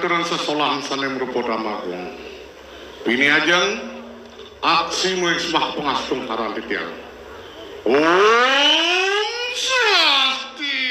ngaturan sesolahan sanem rupa Ramagung. Bini ajeng aksi muismah pengastung haran titiang. Om Swastiastu.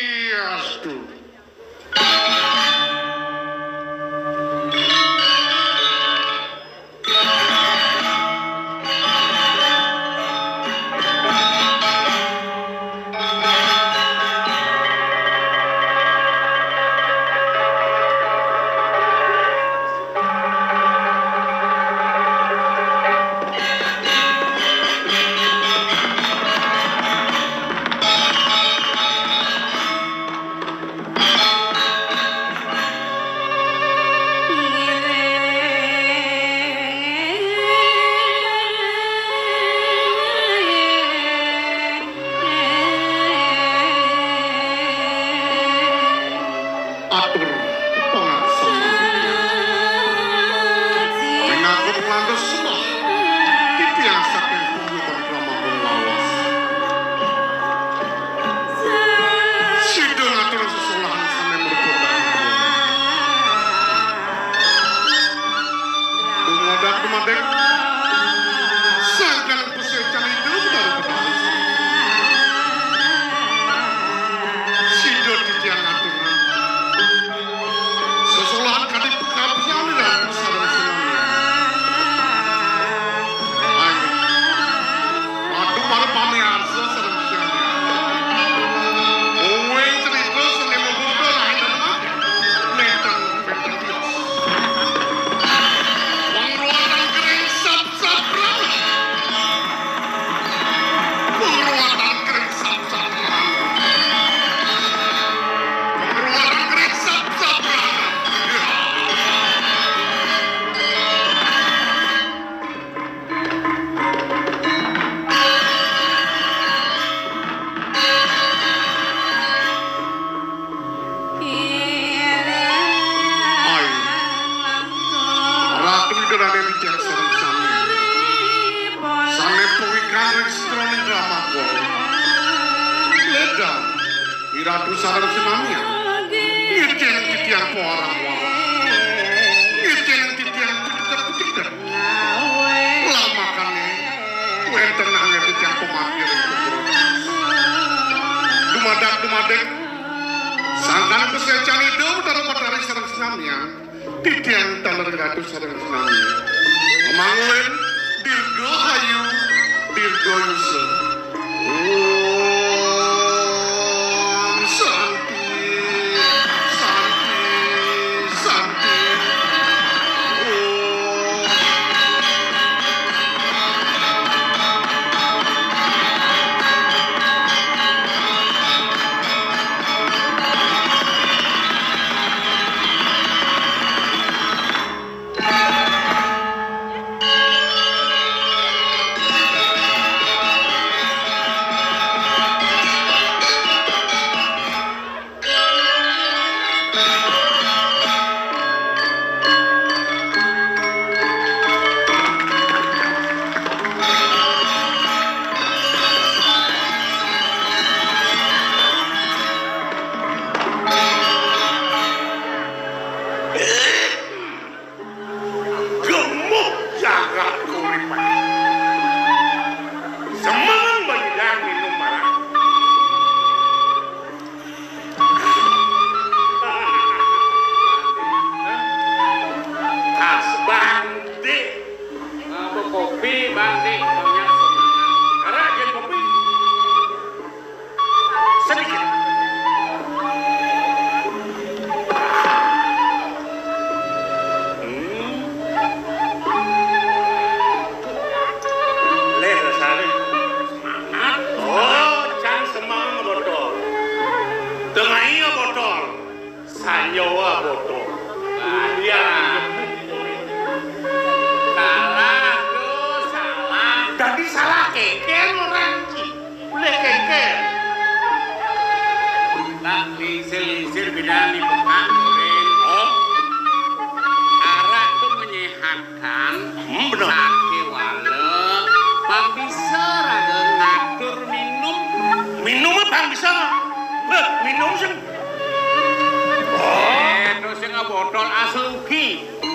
Botol asluki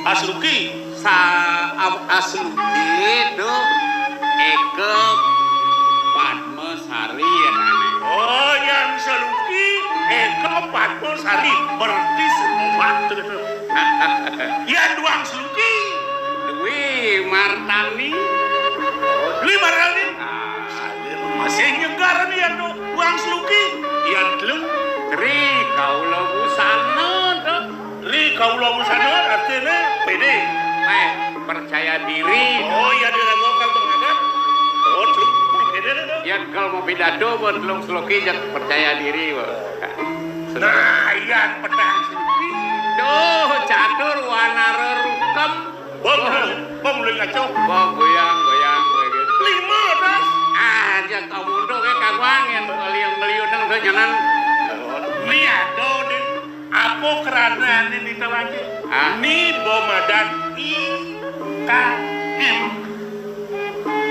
Asluki Asluki itu Eke Padmasari ya nane. Oh yang Saluki Eke Padmasari berarti semua ya doang Saluki Dwi Martani Dwi Martani masih nyegar nih ya doang Saluki ya dulu Tri Kaula Busana tuh Tri Kaula Busana artinya pede percaya diri. Oh iya dia lokal pengadap. Oh dulu pede deh. Ya kalau mau pidato buat belum Sluki jangan percaya diri. Nah iya petang Sluki. Duh catur warna rerukam. Bom mulai ngacau. Bom goyang gitu. 5 tas. Aja kau mundur ke kagwangin ngeliung-ngeliung tuh nyanan. Ini ada deh. Apa kerana ini ditawaki? Ini bomadan IKM.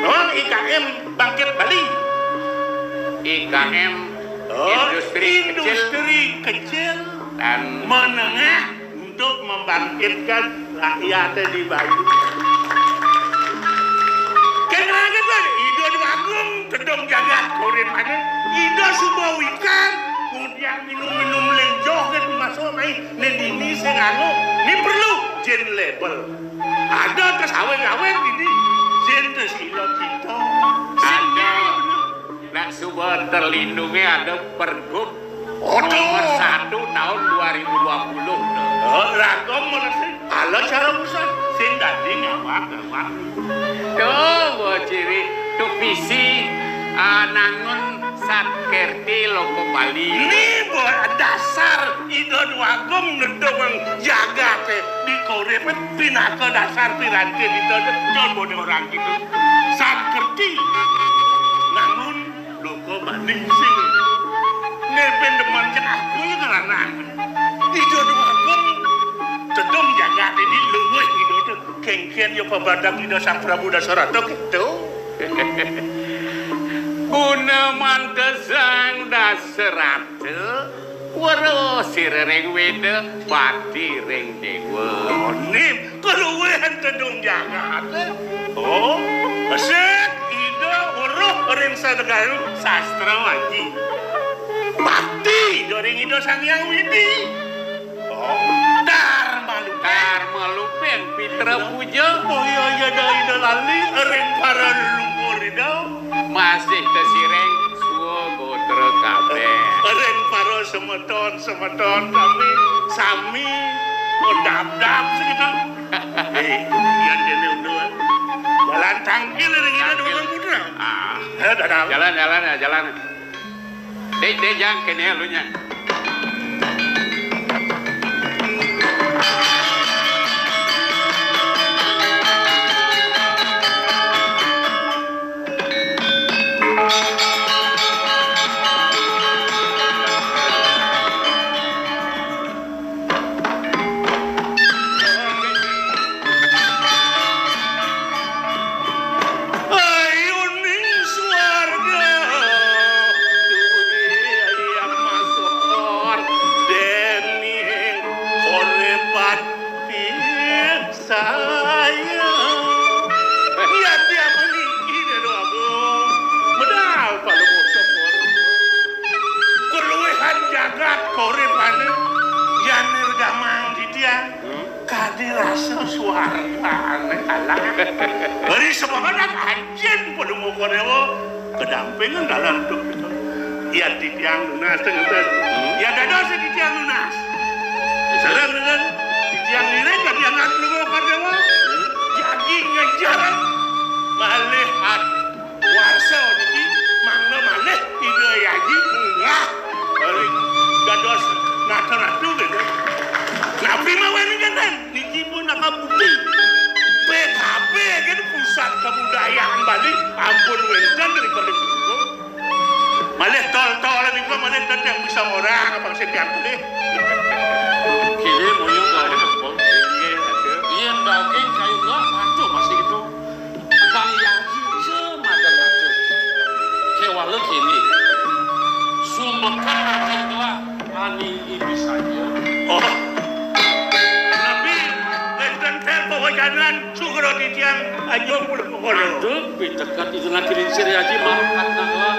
Oh IKM Bangkit Bali. IKM industri kecil dan menengah untuk membangkitkan rakyat di Bali. Kenapa kita itu Agung kedong jagat korin mana? Itu semua ikan kemudian minum lenjok kan masuk main ini senganu ini perlu jen label. Ada terus awen ini jen terus ilok kita. ada nak sumber terlindungi ada Pergub nomor 1 tahun 2020. Ragam merasa ala cara pusat sing tadi ngawak. Tuh buat ciri tuh visi nangun Satkerti Loko Bali. Ini buat dasar idon wagum ngedong jaga teh di Korea pindah ke dasar piranti itu jangan bodoh orang gitu. Satkerti namun Loko Bali sing neben demen cek aku ya karena idon wagum cedong jaga ini luwih gitu tuh kengkian yo pembadak di Sang Prabu Dasarata gitu. Guna mantesang Dasarata waro sireng weda pati ring dewa. Oh nih keluwehan cedong jaga oh asyik ida uruh ring sadagaru sastra waji pati doring ida sang yang widi oh Dharma Lupen Pitra Puja. Oh iya ida lali ring para lumpur ida masih tesireng suwo gotra kabeh. ring para semeton sami dap segitu iya dene udah jalan tangkil ring ida dengan putra jalan deh jangan kene halunya. Beri semangat anjing pada mau konewo kedampingan dalam tuh ya di tiang lunas dengan ya dados di tiang lunas sareng dengan di tiang lirek kan yang ngadu mau konewo jadi ngejar malihat warsa jadi mangga malih ide yaji enggak beri dados natu gitu nabi mawen kan niki pun nak bukti PKB kan pusat kebudayaan Bali ampun wenten daripada itu malih tol niku malih yang bisa orang apa setiap kali Kini moyo gak ada nempel. Iya daging kayu gak ngaco masih gitu. Kang Yaji semada ngaco. Kewala kini sumbekan kayu gak ani ini saja. oh lebih wenten wajanan sugro titiang anjong puluh kono. Aduh, pitekan itu nak kirim seri aja makan nangla.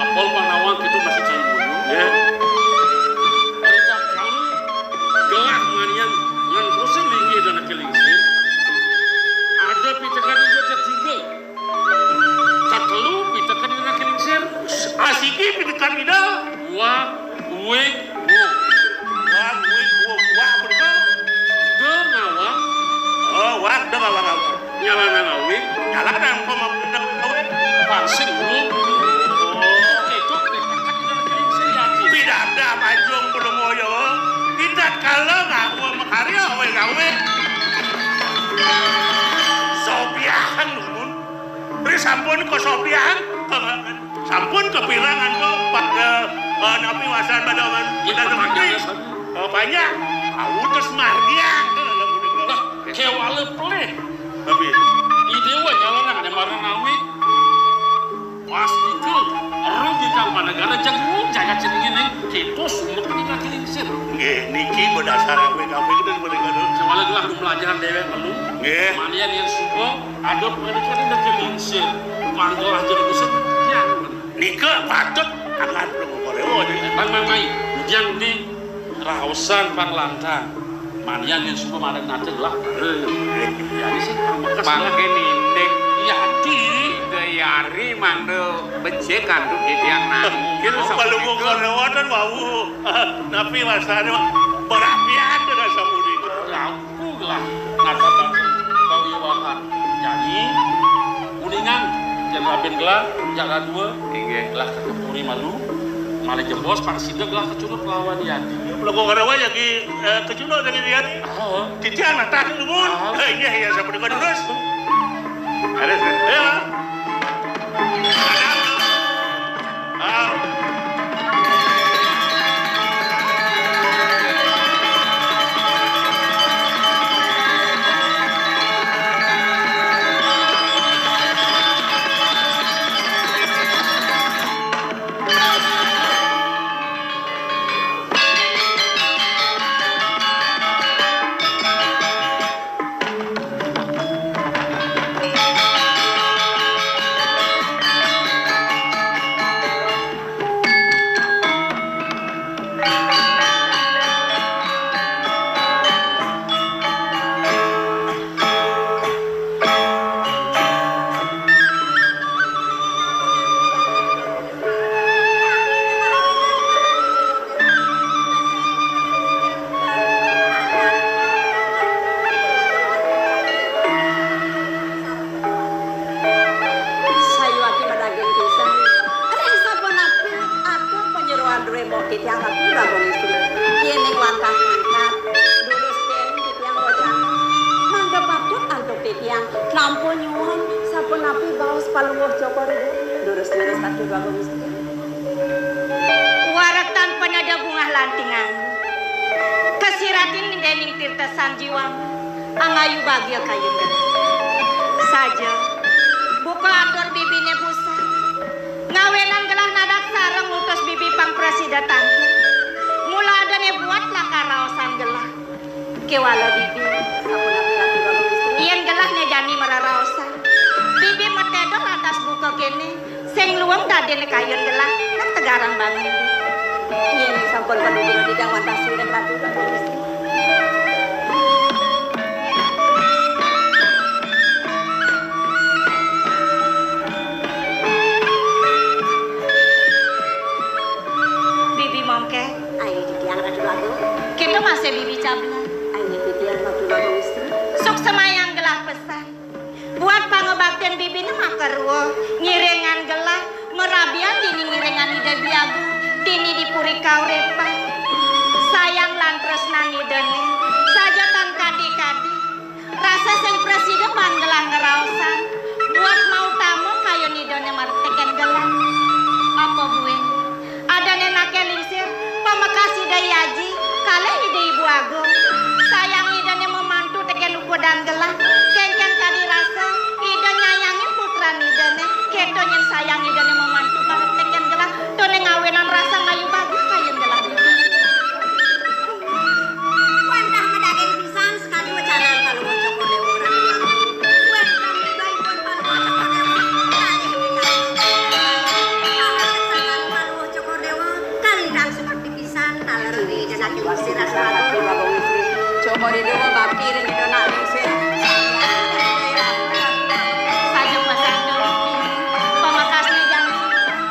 Apol panawang itu masih cari dulu. Ya. Mereka kalau gelak manian ngan proses lingi dan kirim seri. Ada pitekan itu ketiga. Katelu pitekan itu nak kirim seri. Asiki pitekan ida. Wah, wek, wo. Wah berko. Dengawang. Oh, wah dengawang. Nyalanan awik. Jalanan pemabundak awik. Pasir dulu. Oh, itu pitekan itu nak kirim seri aja. Tidak ada majung belum moyo. Tidak kalau nggak mau makarya awik awik. Sopiahan nun. Beri sampun ke sopiahan. Sampun kepirangan kok pada napi wasan badangan. Kita temannya Banyak. Aku terus mardiang. Nah, kewale peleh. Tapi Ide wa nyalanan ada marang nawi. Pas itu, rugi kang manegara jagung jaga ceningin nih. Kita semua ketika kilingsir. niki berdasar awik awik itu mereka dulu. Sewala gelah lu pelajaran dewek melu. Nggih. Manian yang suka ada pendidikan yang kilingsir. Panggil aja buset. Ya. Nika patut akan belum koreo. Bang mamai, yang di rausan pang lantang. Manian yang suka madang nate lah. Jadi sih Pangkini dek ya di dayari mandu becekan tuh yang nangkil Kalau mau koreo dan wau napi wasane berapian dengan samudi. laku lah nakata kau iwakan. Jadi kuningan jaga ben gelah jaga dua lah kekepuri malu malah jebos pang sideg lah kecurut lawan Yadi. Kalau koreo ya ki kecuno dengan dia. Oh, Titian mata lumun. Iya iya sampai dengan terus. Ada sih. Ya. Ah. Waratan penada bunga lantingan kesiratin dening tirta sanjiwang angayu bahagia kayu saja buka atur bibine busa ngawenan gelah nadak sarang ngutus bibi pang presida tangkin mula adane buat laka raosan gelah kewala bibi iyan gelah nejani meraraosan bibi metedol atas buka kene sing luang daden kayun gelah kan tegarang banget iya nih sampun penduduk di jangan tasir dan batu dan polisi bibi mongke ayo di tiang ratu lagu kita masih bibi cabla ayo di tiang ratu lagu istri suk semayang gelah pesan buat pangobaktian bibi ini makarwo ngirengan gelah merabian dini ngirengan ide biagu dini dipuri kaurepa sayang lantres nani dene saja tan kadi-kadi rasa sing presiden manggelah ngeraosan buat mau tamu kayo nidone marteken gelah apa buen ada nenake lingsir pemakasi dayaji kale ide ibu agung sayang idane memantu teken luku dan gelah kengken tadi rasa ide nyayangin putra nidane keto nyen sayang idane memantu kale teken gelah tone ngawenan rasa ngayu bagus kayen gelah wantah medaging pisan sekali wacanan kalau mau cokole orang di jenak istri rasa aku babong istri. Coba di dewa bakti ring di nak istri. Saja pasando. Pemakasnya jangan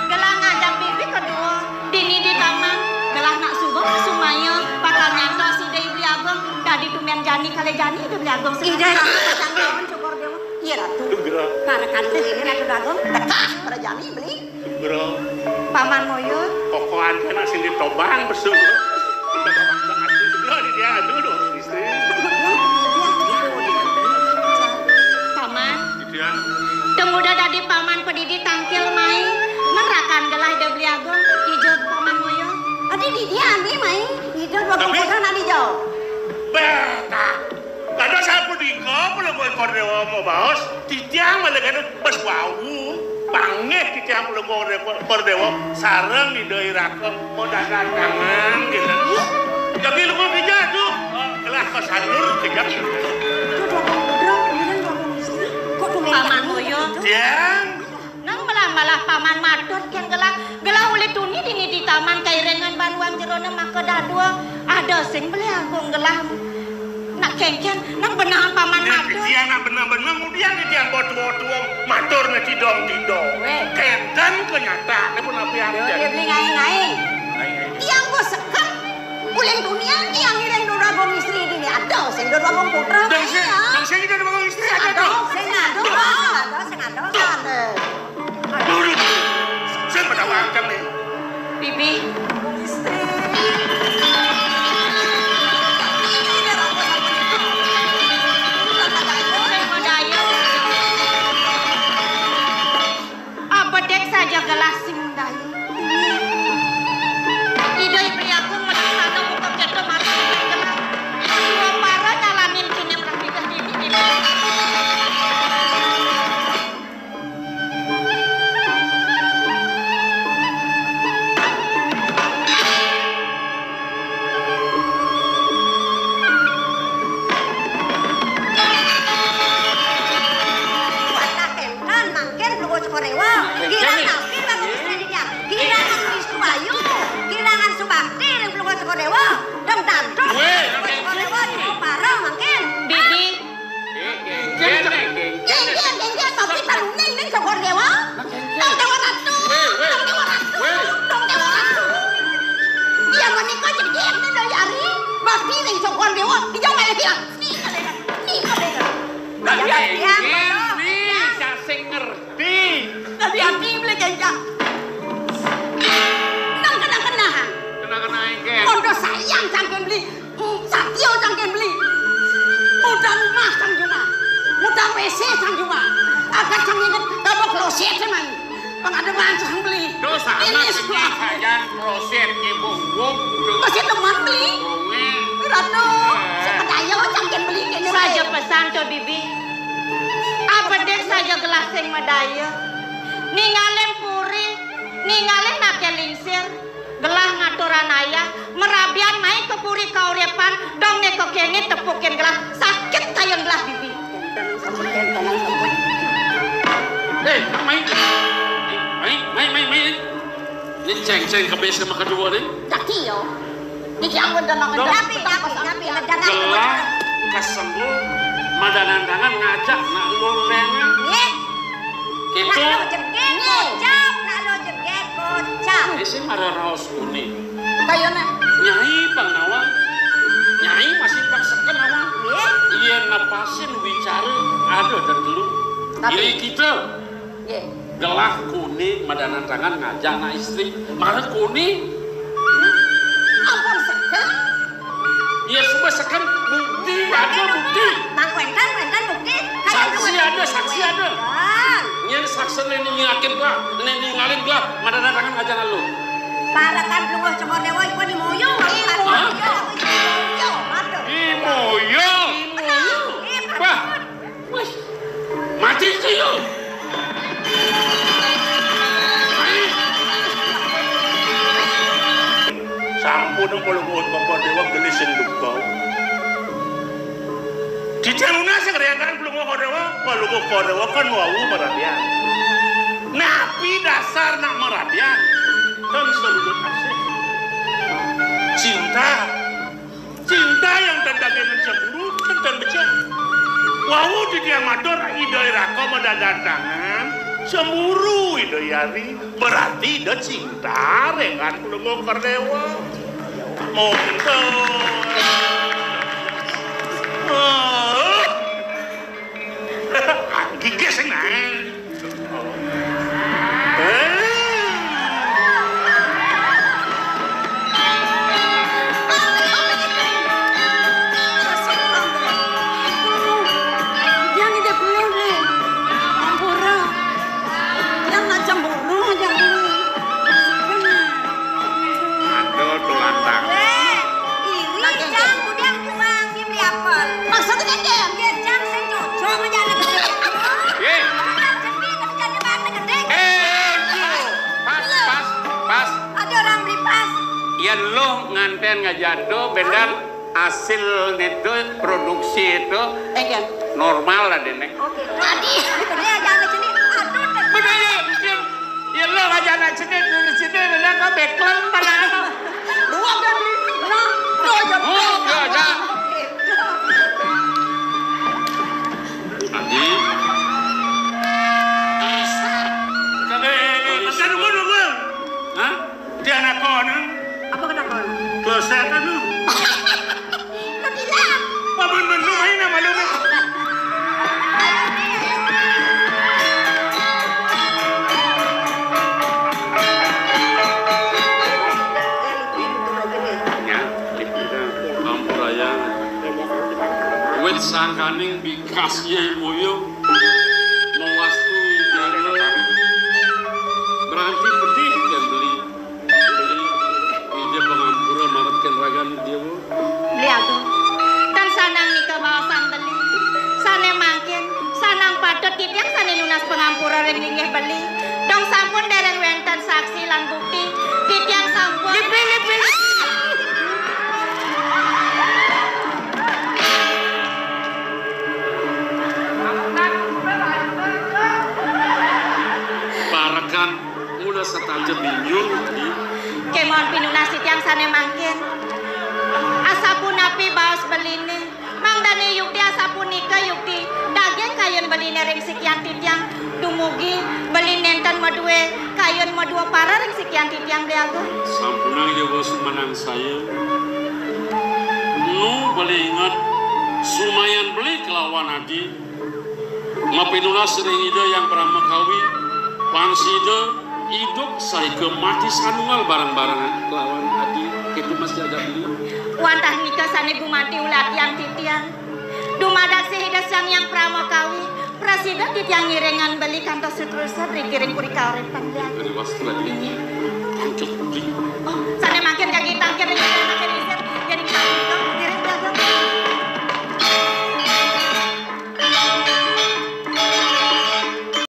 gelah ngajak bibi kedua dini di taman gelah nak subuh sumaya bakal nyantos si Dei beli agong tadi tumian jani kali jani itu beli agong Ida pasang cukur dewa. Iya ratu. Para kantu ini ratu agong dekah pada jani beli. Bro, paman moyo kokoan kan asing ditobang besul. Kita bapak hati segera di dia dulu istri. paman Dia tunggu dah tadi paman pedidi tangkil main merakan gelah dia beli agong hijau paman moyo Adi di dia nih main. Hidup babong bodoh nanti jauh. beta. Kada saya pergi ke pulau Kordewa mau baos. Titiang malah kada pas wau. Bangeh titiang pulau Kordewa sarang di daerah ke mau dagangan gitu. Tapi lu kok bija tuh. Kelah ke sanur kejak. paman moyo Tiang. nang malah paman matur kan gelah oleh tuni dini di taman kairengan banuang jerone maka dadua ada sing beli agong gelah nak kengken nang benahan paman matur Tiang nak benar-benar kemudian tiang tua matur na tidong. Kenten kenyata ni pun apa yang Dia beli ngai-ngai. Tiang gua sekat. Uleng dunia tiang ireng dorabong istri ini ada sing dorabong putra. Dan saya kita ada istri ada Ada tuh. sing ada. Duduk. Saya pada wangkang nih. bibi abadek saja gelas simdai idoi beli aku melasana buka keto mati gelas dua para nyalamin kini merapikah dini saja pesan to bibi abadek saja gelas sing medaya ningalen puri ningalen nake lingsir gelah ngaturan ayah merabian main ke puri kaurepan dong neko kene tepukin gelah sakit kayang gelah bibi main ini ceng-ceng kebes sama kedua nih Kaki yo. Dijangan dengan tapi gelah kesemu madanan tangan ngajak nak lulengan gitu nak lo jengket kocap isi marah raos kuning kayaknya nyai bang nawang nyai masih paksakan nawang iya napasin bicara ada dan dulu ini kita gelah kuning madanan tangan ngajak na istri marah kuning ampun sekan iya semua sekan bukti ada bukti mangkuenkan bukti saksi ada nyen saksi ini yakin gua ini ngalin gua madanan tangan ngajak lu para kan belum cemor dewa iku di moyo Imoyo wah wih mati sih lu Sampun ang pulungon ko dewa gelisin dugo. Di jaluna sa kariyakan pulungon ko dewa kan mau merabian. Napi dasar nak merabian. Kan seluruh asik. Cinta Wau di tiang matur ide rako mendatangan cemburu ide yari berarti ide cinta rengan kudu ngokor dewa monto gigi senang Yan lo nganten ngajado benar hasil itu produksi itu normal lah dene. Oke. Tadi dia jangan sini. Aduh. Bener ya. Ya lo ngajana sini di sini benar kok beklan panano. Dua kan di. Nah, ya ya. Adi. Kan dulu. Hah? Dia anak kono. apa kena kau? Kesehatan lu. Tidak. Paman lu main sama lu. Kampuraya. Wit sangkaning bikas Yai Moyo mewastu jaga berarti pedih kan beli ide pengampura maratkan ragan dia Beli aku. Dan sanang nikah bawa sandeli. Sane mangkin, sanang patut titiang sane lunas pengampura ring linggih beli. Dong sampun dereng wenten saksi lan bukti. Titiang sampun. Lipi. parakan udah setaja bingung Kemon pinunas titiang sane mangkin. Asapun api baos beline. Mang dane yukti asapun nikah yukti. Daging kayun beline ring sekian titiang. Dumugi beli nenten madue kayun madua para ring sekian titiang dia aku. sampunang ya bos menang saya nu boleh ingat sumayan beli kelawan adi mapinula sering ide yang pernah makawi panside hidup saya ke mati sanungal barang-barang kelawan adi itu masih ada beli Wantah nikah sane gumati ulah tiang titiang. Dumadak sehidas yang pramokawi. Presiden titiang ngirengan beli kantor seterusnya dikiring kuri karepan dia. dari wastu lagi angket beli Oh